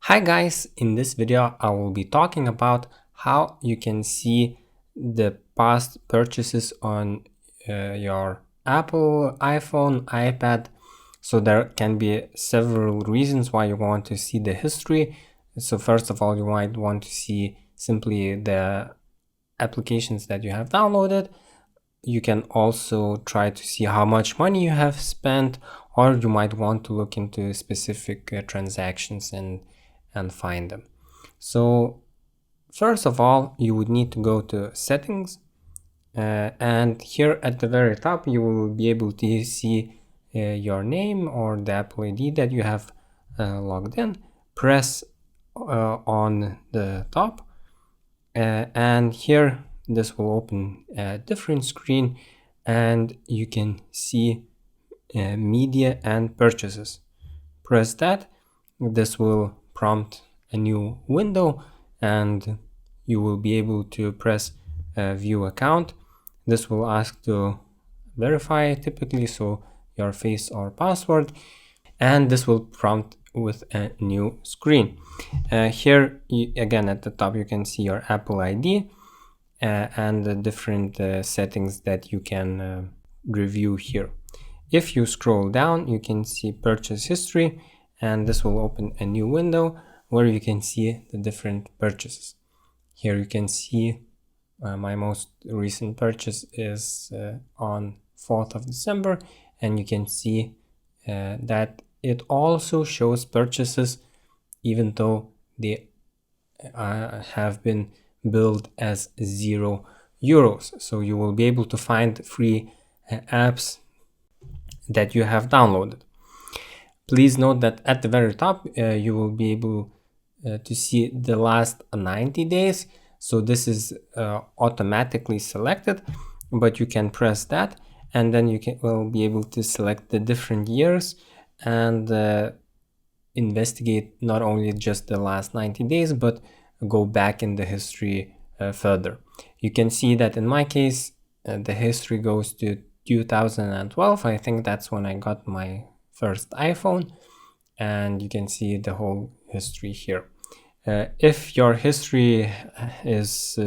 Hi guys, in this video I will be talking about how you can see the past purchases on your Apple, iPhone, iPad. So there can be several reasons why you want to see the history. So first of all, you might want to see simply the applications that you have downloaded. You can also try to see how much money you have spent, or you might want to look into specific transactions and find them. So first of all, you would need to go to settings, and here at the very top you will be able to see your name or the Apple ID that you have logged in. Press on the top, and here this will open a different screen, and you can see media and purchases. Press that. This will prompt a new window, and you will be able to press view account. This will ask to verify typically, so your face or password, and this will prompt with a new screen. Here again at the top you can see your Apple ID and the different settings that you can review here. If you scroll down, you can see purchase history, and this will open a new window where you can see the different purchases. Here you can see my most recent purchase is on 4th of December, and you can see that it also shows purchases even though they have been billed as €0. So you will be able to find free apps that you have downloaded. Please note that at the very top you will be able to see the last 90 days. So this is automatically selected, but you can press that, and then you will be able to select the different years and investigate not only just the last 90 days, but go back in the history further. You can see that in my case, the history goes to 2012. I think that's when I got my first iPhone, and you can see the whole history here. If your history is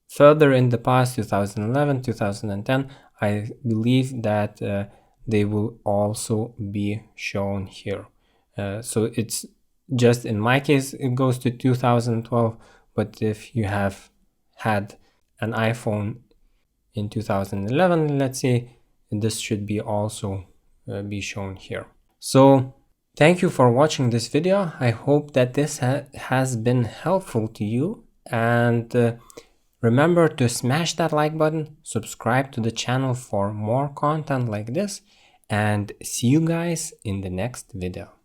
further in the past, 2011, 2010, I believe that they will also be shown here. So it's just in my case it goes to 2012, but if you have had an iPhone in 2011, let's say, this should be also be shown here. So thank you for watching this video. I hope that this has been helpful to you, and remember to smash that like button, subscribe to the channel for more content like this, and see you guys in the next video.